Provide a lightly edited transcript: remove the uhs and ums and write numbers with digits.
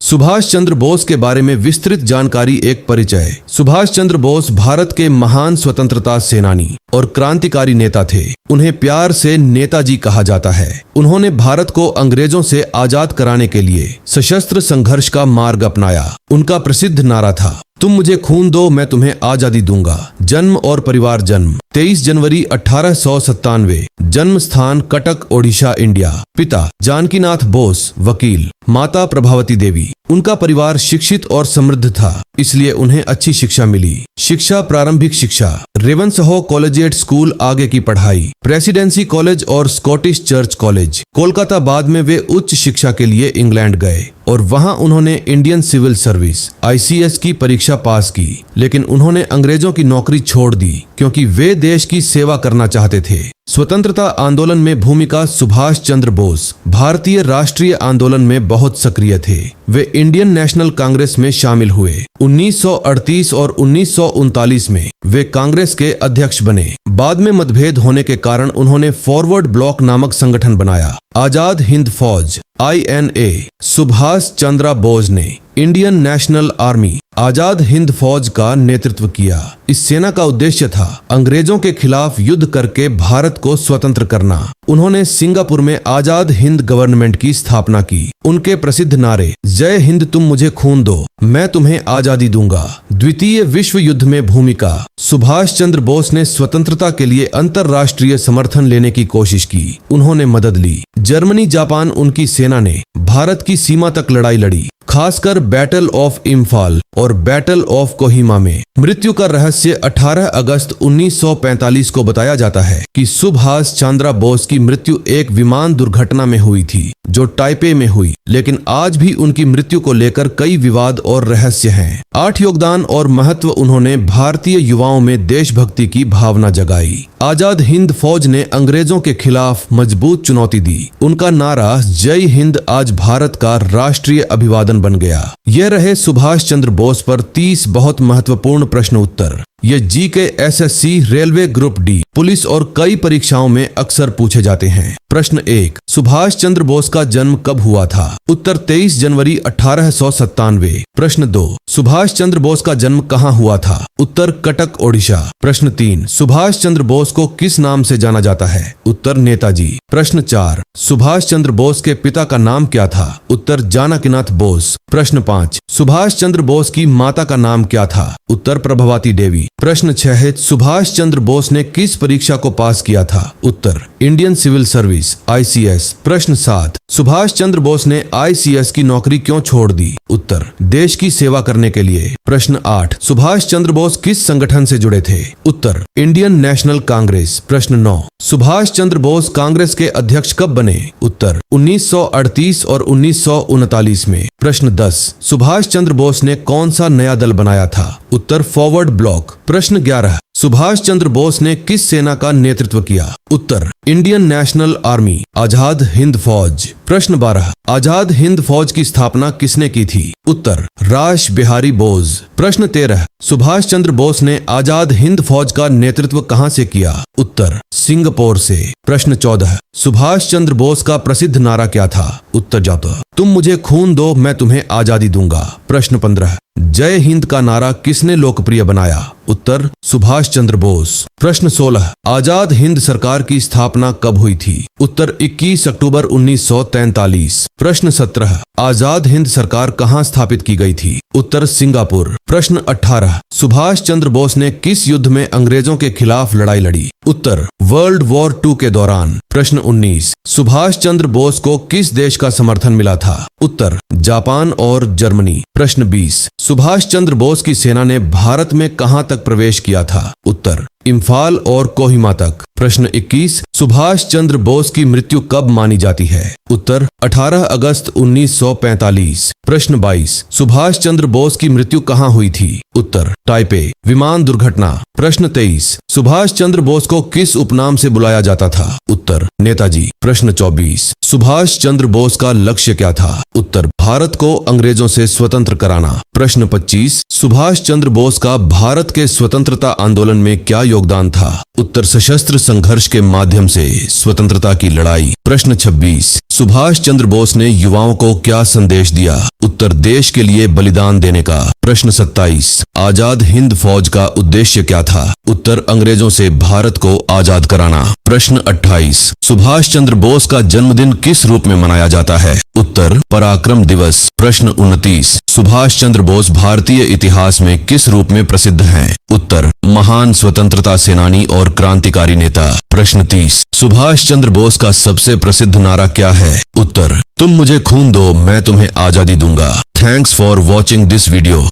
सुभाष चंद्र बोस के बारे में विस्तृत जानकारी। एक परिचय। सुभाष चंद्र बोस भारत के महान स्वतंत्रता सेनानी और क्रांतिकारी नेता थे। उन्हें प्यार से नेताजी कहा जाता है। उन्होंने भारत को अंग्रेजों से आजाद कराने के लिए सशस्त्र संघर्ष का मार्ग अपनाया। उनका प्रसिद्ध नारा था, तुम मुझे खून दो, मैं तुम्हें आजादी दूंगा। जन्म और परिवार। जन्म 23 जनवरी 1897। जन्म स्थान कटक, ओडिशा, इंडिया। पिता जानकीनाथ बोस, वकील। माता प्रभावती देवी। उनका परिवार शिक्षित और समृद्ध था, इसलिए उन्हें अच्छी शिक्षा मिली। शिक्षा। प्रारंभिक शिक्षा रेवनसहो कॉलेजिएट स्कूल। आगे की पढ़ाई प्रेसिडेंसी कॉलेज और स्कॉटिश चर्च कॉलेज, कोलकाता। बाद में वे उच्च शिक्षा के लिए इंग्लैंड गए और वहां उन्होंने इंडियन सिविल सर्विस ICS की परीक्षा पास की, लेकिन उन्होंने अंग्रेजों की नौकरी छोड़ दी क्योंकि वे देश की सेवा करना चाहते थे। स्वतंत्रता आंदोलन में भूमिका। सुभाष चंद्र बोस भारतीय राष्ट्रीय आंदोलन में बहुत सक्रिय थे। वे इंडियन नेशनल कांग्रेस में शामिल हुए। 1938 और 1939 में वे कांग्रेस के अध्यक्ष बने। बाद में मतभेद होने के कारण उन्होंने फॉरवर्ड ब्लॉक नामक संगठन बनाया। आजाद हिंद फौज INA। सुभाष चंद्र बोस ने Indian national army Azad Hind फौज का नेतृत्व किया। इस सेना का उद्देश्य था अंग्रेजों के खिलाफ युद्ध करके भारत को स्वतंत्र करना। उन्होंने सिंगापुर में आजाद हिंद गवर्नमेंट की स्थापना की। उनके प्रसिद्ध नारे, जय हिंद, तुम मुझे खून दो, मैं तुम्हें आजादी दूंगा। द्वितीय विश्व युद्ध में भूमिका। सुभाष चंद्र बोस ने स्वतंत्रता के लिए अंतर्राष्ट्रीय समर्थन लेने की कोशिश की। उन्होंने मदद ली। जर्मनी, जापान, उनकी सेना ने भारत की सीमा तक लड़ाई लड़ी, खासकर बैटल ऑफ इम्फाल और बैटल ऑफ कोहिमा में। मृत्यु का रहस्य 18 अगस्त 1945 को बताया जाता है कि सुभाष चंद्र बोस की मृत्यु एक विमान दुर्घटना में हुई थी जो टाइपे में हुई, लेकिन आज भी उनकी मृत्यु को लेकर कई विवाद और रहस्य हैं। 8 योगदान और महत्व। उन्होंने भारतीय युवाओं में देशभक्ति की भावना जगाई। आजाद हिंद फौज ने अंग्रेजों के खिलाफ मजबूत चुनौती दी। उनका नारा जय हिंद आज भारत का राष्ट्रीय अभिवादन बन गया। यह रहे सुभाष चंद्र बोस पर 30 बहुत महत्वपूर्ण प्रश्न उत्तर। ये GK, SSC, railway, group D, police और कई परीक्षाओं में अक्सर पूछे जाते हैं। प्रश्न 1, सुभाष चंद्र बोस का जन्म कब हुआ था? उत्तर 23 जनवरी 1897। प्रश्न 2, सुभाष चंद्र बोस का जन्म कहाँ हुआ था? उत्तर कटक, ओडिशा। प्रश्न 3, सुभाष चंद्र बोस को किस नाम से जाना जाता है? उत्तर नेताजी। प्रश्न 4, सुभाष चंद्र बोस के पिता का नाम क्या था? उत्तर जानकीनाथ बोस। प्रश्न 5, सुभाष चंद्र बोस की माता का नाम क्या था? उत्तर प्रभावती देवी। प्रश्न 6, सुभाष चंद्र बोस ने किस परीक्षा को पास किया था? उत्तर इंडियन सिविल सर्विस ICS। प्रश्न 7, सुभाष चंद्र बोस ने ICS की नौकरी क्यों छोड़ दी? उत्तर देश की सेवा करने के लिए। प्रश्न 8, सुभाष चंद्र बोस किस संगठन से जुड़े थे? उत्तर इंडियन नेशनल कांग्रेस। प्रश्न 9, सुभाष चंद्र बोस कांग्रेस के अध्यक्ष कब बने? उत्तर 1938 और 1939 में। प्रश्न 10, सुभाष चंद्र बोस ने कौन सा नया दल बनाया था? उत्तर फॉरवर्ड ब्लॉक। प्रश्न 11, सुभाष चंद्र बोस ने किस सेना का नेतृत्व किया? उत्तर Indian national army Azad Hind फौज। प्रश्न 12, आजाद हिंद फौज की स्थापना किसने की थी? उत्तर रास बिहारी बोस। प्रश्न 13, सुभाष चंद्र बोस ने आजाद हिंद फौज का नेतृत्व कहां से किया? उत्तर सिंगापुर से। प्रश्न 14, सुभाष चंद्र बोस का प्रसिद्ध नारा क्या था? उत्तर जाता, तुम मुझे खून दो, मैं तुम्हें आजादी दूंगा। प्रश्न 15, जय हिंद का नारा किसने लोकप्रिय बनाया? उत्तर सुभाष चंद्र बोस। प्रश्न 16, आजाद हिंद सरकार की स्थापना कब हुई थी? उत्तर 21 अक्टूबर 1943। प्रश्न 17, आजाद हिंद सरकार कहां स्थापित की गई थी? उत्तर सिंगापुर। प्रश्न 18, सुभाष चंद्र बोस ने किस युद्ध में अंग्रेजों के खिलाफ लड़ाई लड़ी? उत्तर वर्ल्ड वॉर 2 के दौरान। प्रश्न 19, सुभाष चंद्र बोस को किस देश का समर्थन मिला था? उत्तर जापान और जर्मनी। प्रश्न 20, सुभाष चंद्र बोस की सेना ने भारत में कहां तक प्रवेश किया था? उत्तर इम्फाल और कोहिमा तक। प्रश्न 21, सुभाष चंद्र बोस की मृत्यु कब मानी जाती है? उत्तर 18 अगस्त 1945। प्रश्न 22, सुभाष चंद्र बोस की मृत्यु कहां हुई थी? उत्तर टाइपे, विमान दुर्घटना। प्रश्न 23, सुभाष चंद्र बोस को किस उपनाम से बुलाया जाता था? उत्तर नेताजी। प्रश्न 24, सुभाष चंद्र बोस का लक्ष्य क्या था? उत्तर भारत को अंग्रेजों से स्वतंत्र कराना। प्रश्न 25, सुभाष चंद्र बोस का भारत के स्वतंत्रता आंदोलन में क्या योगदान था? उत्तर सशस्त्र संघर्ष के माध्यम से स्वतंत्रता की लड़ाई। प्रश्न 26, सुभाष चंद्र बोस ने युवाओं को क्या संदेश दिया? उत्तर, देश के लिए बलिदान देने का। प्रश्न 27, आजाद हिंद फौज का उद्देश्य क्या था? उत्तर, अंग्रेजों से भारत को आजाद कराना। प्रश्न 28, सुभाष चंद्र बोस का जन्मदिन किस रूप में मनाया जाता है? उत्तर, पराक्रम दिवस। प्रश्न 29, सुभाष चंद्र बोस भारतीय इतिहास में किस रूप में प्रसिद्ध हैं? उत्तर, महान स्वतंत्रता सेनानी और क्रांतिकारी नेता। प्रश्न 30, सुभाष चंद्र बोस का सबसे प्रसिद्ध नारा क्या है? उत्तर, तुम मुझे खून दो, मैं तुम्हें आजादी दूंगा। Thanks for watching this video.